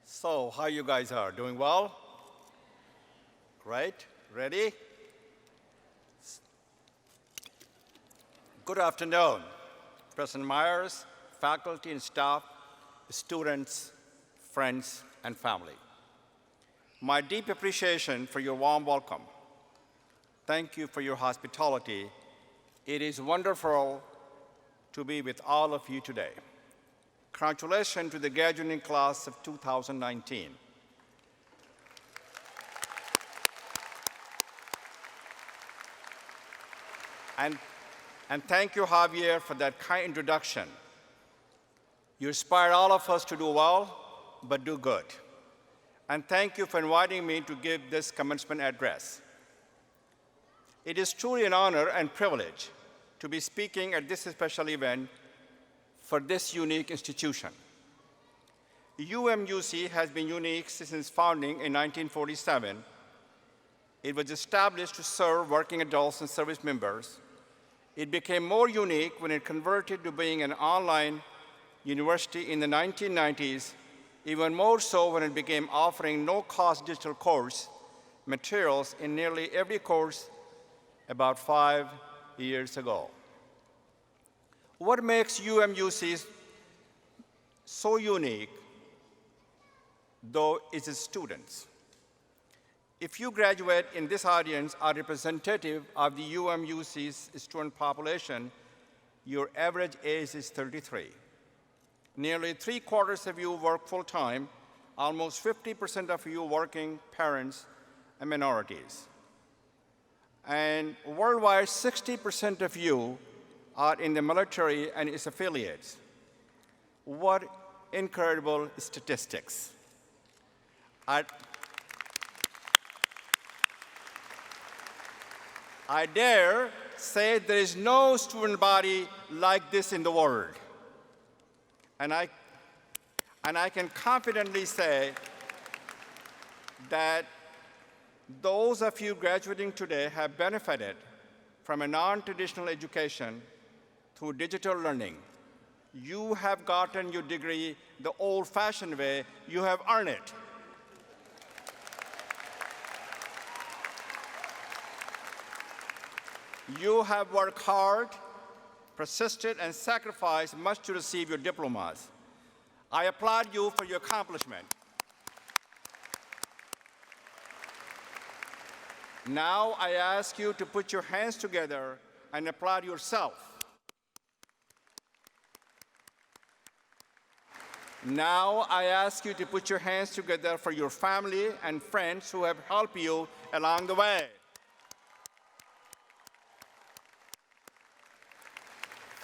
So, how you guys are? Doing well? Great. Ready? Good afternoon, President Myers, faculty and staff, students, friends, and family. My deep appreciation for your warm welcome. Thank you for your hospitality. It is wonderful to be with all of you today. Congratulations to the graduating class of 2019. And thank you, Javier, for that kind introduction. You inspire all of us to do well, but do good. And thank you for inviting me to give this commencement address. It is truly an honor and privilege to be speaking at this special event for this unique institution. UMUC has been unique since its founding in 1947. It was established to serve working adults and service members. It became more unique when it converted to being an online university in the 1990s, even more so when it began offering no-cost digital course materials in nearly every course about 5 years ago. What makes UMUC so unique, though, is its students. If you graduate in this audience are representative of the UMUC's student population, your average age is 33. Nearly 3/4 of you work full-time, almost 50% of you working parents and minorities. And worldwide, 60% of you are in the military and its affiliates. What incredible statistics. I dare say there is no student body like this in the world. And I can confidently say that those of you graduating today have benefited from a non-traditional education through digital learning. You have gotten your degree the old-fashioned way. You have earned it. You have worked hard, persisted, and sacrificed much to receive your diplomas. I applaud you for your accomplishment. Now I ask you to put your hands together and applaud yourself. Now I ask you to put your hands together for your family and friends who have helped you along the way.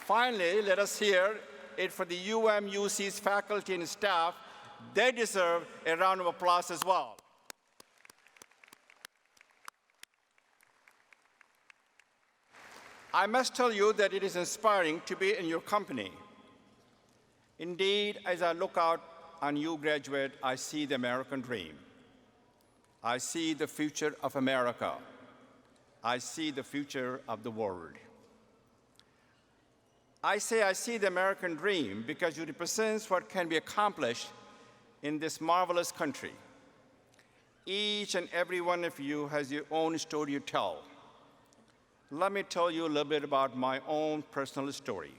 Finally, let us hear it for the UMUC's faculty and staff. They deserve a round of applause as well. I must tell you that it is inspiring to be in your company. Indeed, as I look out on you graduate, I see the American dream. I see the future of America. I see the future of the world. I say I see the American dream because you represent what can be accomplished in this marvelous country. Each and every one of you has your own story to tell. Let me tell you a little bit about my own personal story.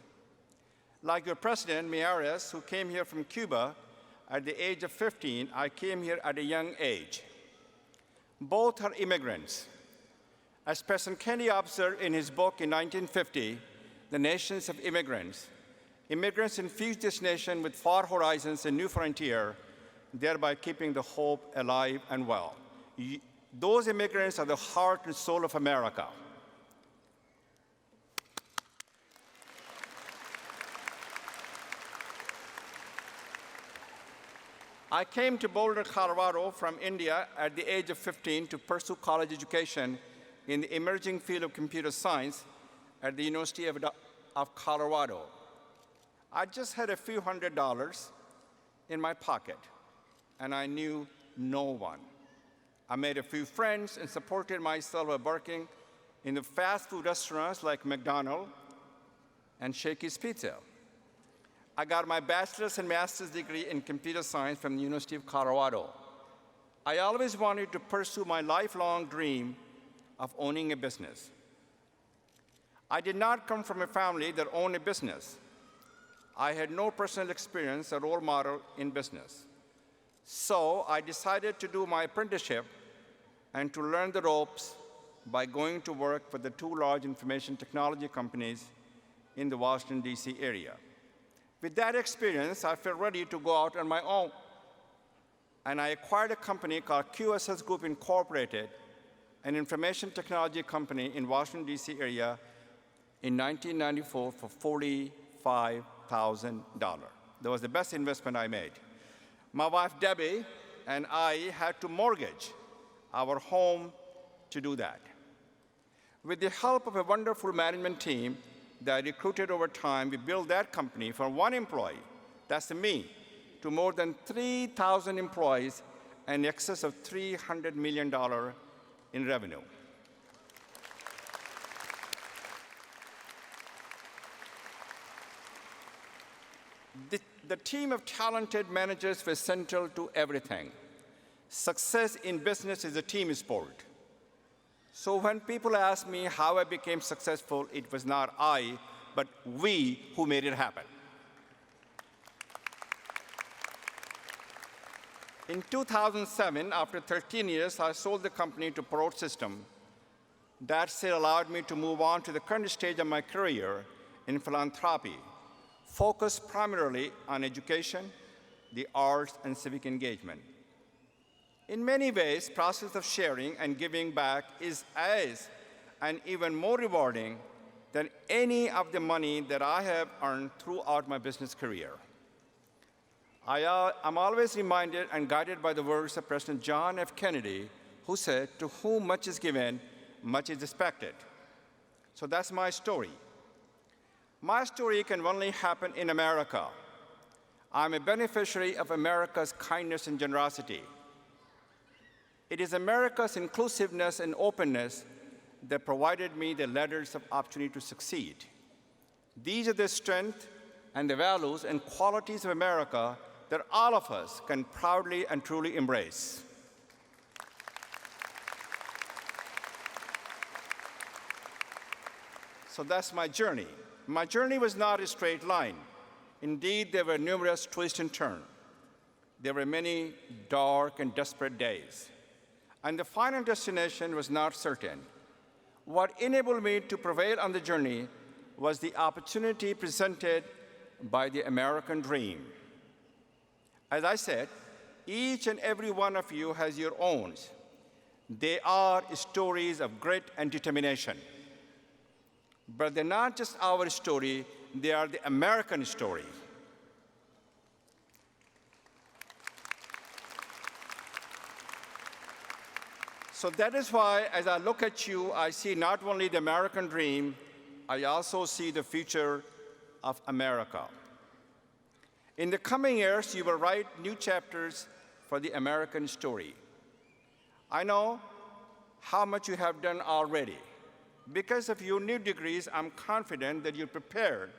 Like your president, Myers, who came here from Cuba at the age of 15, I came here at a young age. Both are immigrants. As President Kennedy observed in his book in 1950, The Nations of Immigrants, immigrants infused this nation with far horizons and new frontier, thereby keeping the hope alive and well. Those immigrants are the heart and soul of America. I came to Boulder, Colorado from India at the age of 15 to pursue college education in the emerging field of computer science at the University of Colorado. I just had a few $100s in my pocket, and I knew no one. I made a few friends and supported myself by working in the fast food restaurants like McDonald's and Shakey's Pizza. I got my bachelor's and master's degree in computer science from the University of Colorado. I always wanted to pursue my lifelong dream of owning a business. I did not come from a family that owned a business. I had no personal experience or role model in business. So I decided to do my apprenticeship and to learn the ropes by going to work for the two large information technology companies in the Washington, D.C. area. With that experience, I felt ready to go out on my own. And I acquired a company called QSS Group Incorporated, an information technology company in Washington, D.C. area in 1994 for $45,000. That was the best investment I made. My wife, Debbie, and I had to mortgage our home to do that. With the help of a wonderful management team that I recruited over time, we built that company from one employee, that's me, to more than 3,000 employees and in excess of $300 million in revenue. The team of talented managers was central to everything. Success in business is a team sport. So when people ask me how I became successful, it was not I, but we who made it happen. In 2007, after 13 years, I sold the company to Perot System. That sale allowed me to move on to the current stage of my career in philanthropy, focused primarily on education, the arts, and civic engagement. In many ways, the process of sharing and giving back is as and even more rewarding than any of the money that I have earned throughout my business career. I'm always reminded and guided by the words of President John F. Kennedy, who said, "To whom much is given, much is expected." So that's my story. My story can only happen in America. I'm a beneficiary of America's kindness and generosity. It is America's inclusiveness and openness that provided me the ladders of opportunity to succeed. These are the strengths and the values and qualities of America that all of us can proudly and truly embrace. So that's my journey. My journey was not a straight line. Indeed, there were numerous twists and turns. There were many dark and desperate days. And the final destination was not certain. What enabled me to prevail on the journey was the opportunity presented by the American dream. As I said, each and every one of you has your own. They are stories of grit and determination. But they're not just our story, they are the American story. So that is why, as I look at you, I see not only the American dream, I also see the future of America. In the coming years, you will write new chapters for the American story. I know how much you have done already. Because of your new degrees, I'm confident that you're prepared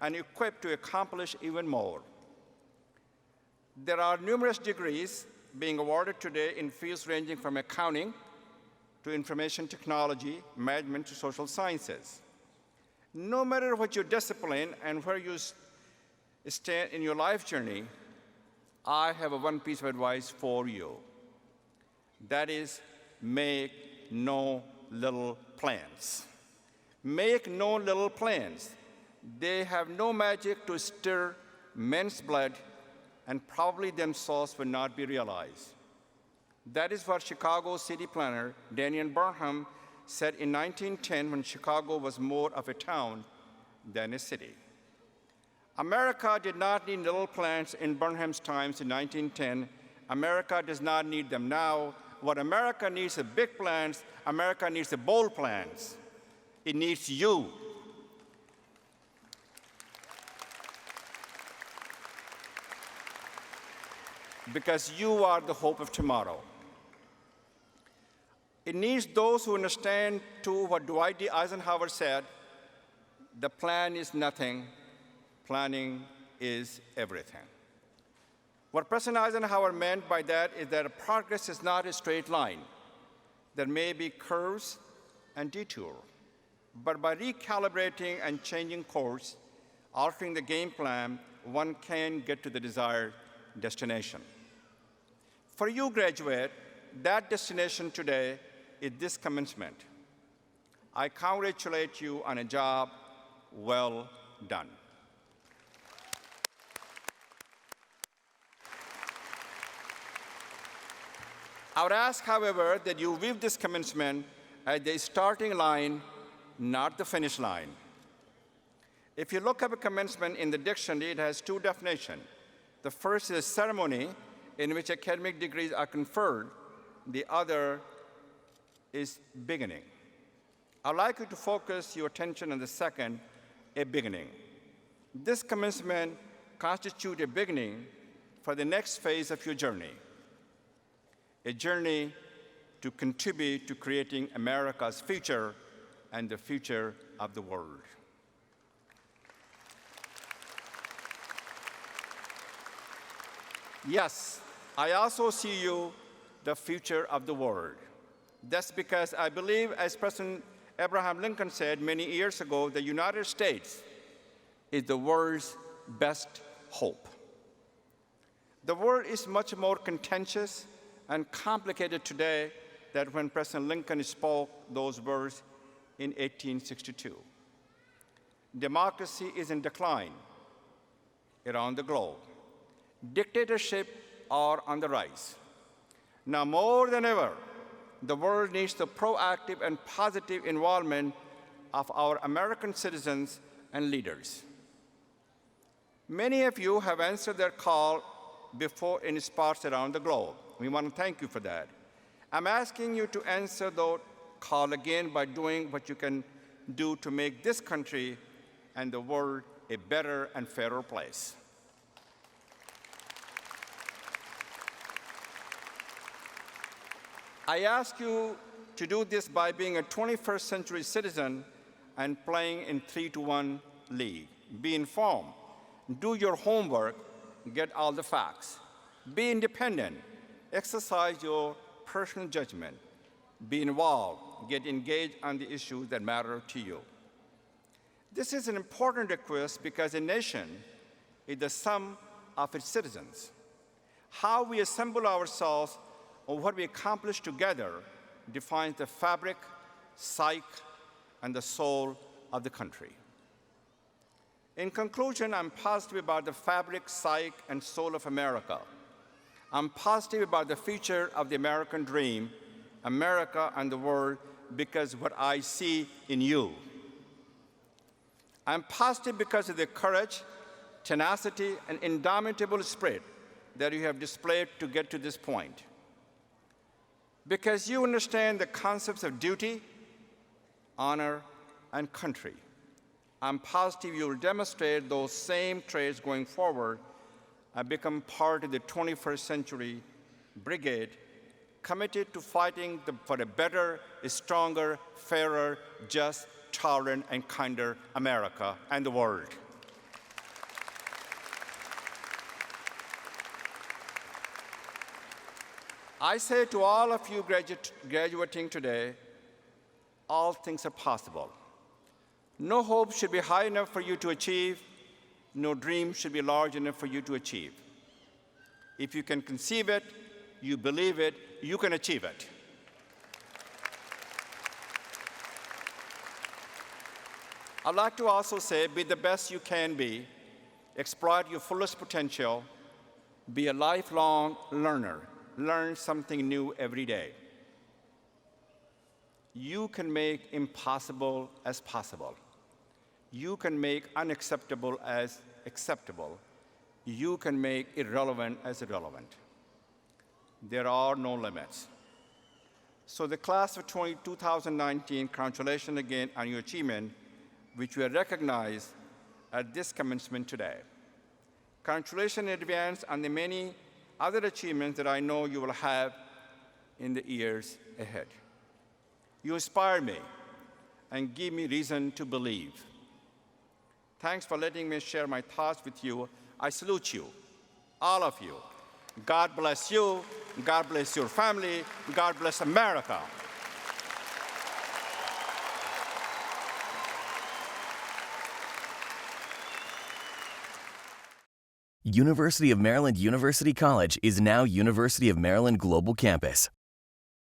and equipped to accomplish even more. There are numerous degrees being awarded today in fields ranging from accounting to information technology, management to social sciences. No matter what your discipline and where you stand in your life journey, I have one piece of advice for you. That is, make no little plans. Make no little plans. They have no magic to stir men's blood, and probably themselves will not be realized. That is what Chicago city planner Daniel Burnham said in 1910 when Chicago was more of a town than a city. America did not need little plans in Burnham's times in 1910. America does not need them now. What America needs are big plans. America needs the bold plans. It needs you. Because you are the hope of tomorrow. It needs those who understand, too, what Dwight D. Eisenhower said, the plan is nothing, planning is everything. What President Eisenhower meant by that is that progress is not a straight line. There may be curves and detours, but by recalibrating and changing course, altering the game plan, one can get to the desired destination. For you, graduate, that destination today is this commencement. I congratulate you on a job well done. I would ask, however, that you view this commencement as the starting line, not the finish line. If you look up a commencement in the dictionary, it has two definitions. The first is a ceremony in which academic degrees are conferred. The other is beginning. I'd like you to focus your attention on the second, a beginning. This commencement constitutes a beginning for the next phase of your journey, a journey to contribute to creating America's future and the future of the world. Yes, I also see you the future of the world. That's because I believe, as President Abraham Lincoln said many years ago, the United States is the world's best hope. The world is much more contentious and complicated today than when President Lincoln spoke those words in 1862. Democracy is in decline around the globe. Dictatorship are on the rise. Now more than ever, the world needs the proactive and positive involvement of our American citizens and leaders. Many of you have answered their call before in spots around the globe. We want to thank you for that. I'm asking you to answer the call again by doing what you can do to make this country and the world a better and fairer place. I ask you to do this by being a 21st century citizen and playing in 3-to-1 league. Be informed, do your homework, get all the facts. Be independent, exercise your personal judgment. Be involved, get engaged on the issues that matter to you. This is an important request because a nation is the sum of its citizens. How we assemble ourselves or what we accomplish together defines the fabric, psyche, and the soul of the country. In conclusion, I'm positive about the fabric, psyche, and soul of America. I'm positive about the future of the American dream, America and the world, because of what I see in you. I'm positive because of the courage, tenacity, and indomitable spirit that you have displayed to get to this point. Because you understand the concepts of duty, honor, and country. I'm positive you will demonstrate those same traits going forward and become part of the 21st century brigade committed to fighting for a better, a stronger, fairer, just, tolerant, and kinder America and the world. I say to all of you graduating today, all things are possible. No hope should be high enough for you to achieve. No dream should be large enough for you to achieve. If you can conceive it, you believe it, you can achieve it. I'd like to also say, be the best you can be, exploit your fullest potential, be a lifelong learner. Learn something new every day. You can make impossible as possible. You can make unacceptable as acceptable. You can make irrelevant as irrelevant. There are no limits. So the class of 2019, congratulations again on your achievement, which we recognize at this commencement today. Congratulations in advance on the many other achievements that I know you will have in the years ahead. You inspire me and give me reason to believe. Thanks for letting me share my thoughts with you I salute you, all of you. God bless you. God bless your family. God bless America. University of Maryland University College is now University of Maryland Global Campus.